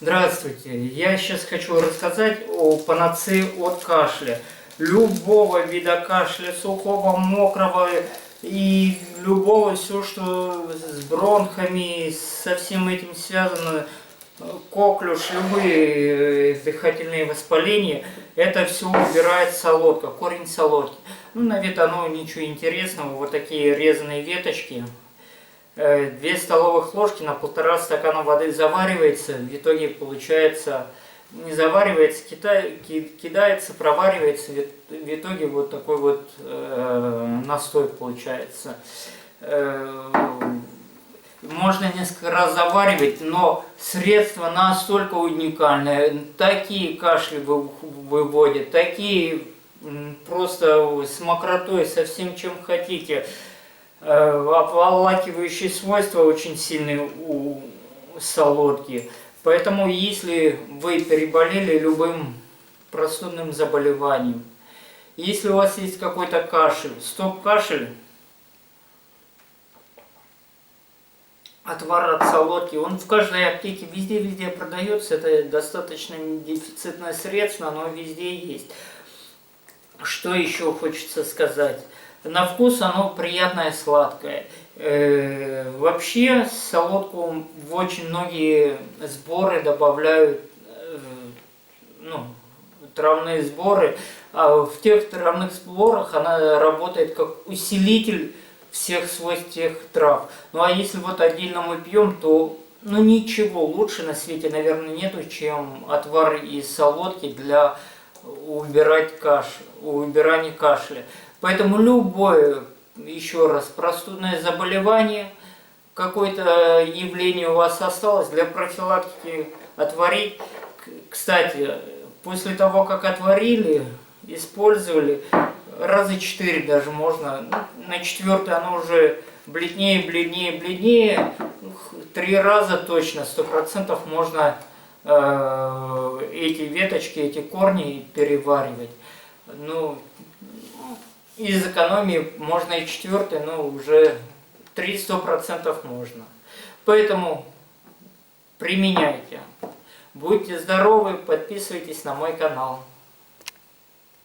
Здравствуйте! Я сейчас хочу рассказать о панацее от кашля. Любого вида кашля, сухого, мокрого и любого, все, что с бронхами, со всем этим связано, коклюш, любые дыхательные воспаления, это все убирает солодка, корень солодки. Ну, на вид оно ничего интересного, вот такие резаные веточки. 2 столовых ложки на 1,5 стакана воды заваривается, в итоге получается, не заваривается, кидается, проваривается, в итоге вот такой вот настой получается. Можно несколько раз заваривать, но средство настолько уникальное, такие кашли выводят, такие просто с мокротой, со всем чем хотите. Обволакивающие свойства очень сильные у солодки. Поэтому, если вы переболели любым простудным заболеванием, если у вас есть какой-то кашель, стоп-кашель, отвар от солодки, он в каждой аптеке везде продается, это достаточно дефицитное средство, но везде есть. Что еще хочется сказать? На вкус оно приятное, сладкое. Вообще солодку в очень многие сборы добавляют, травные сборы. А в тех травных сборах она работает как усилитель всех свойств тех трав. Ну а если вот отдельно мы пьем, то ничего лучше на свете, наверное, нету, чем отвар из солодки для убирания кашля. Поэтому любое, еще раз, простудное заболевание, какое-то явление у вас осталось, для профилактики отварить. Кстати, после того, как отварили, использовали, раза 4 даже можно, на 4-й оно уже бледнее, 3 раза точно, 100% можно эти веточки, эти корни переваривать. Из экономии можно и 4-й, но уже 300% можно. Поэтому применяйте. Будьте здоровы, подписывайтесь на мой канал.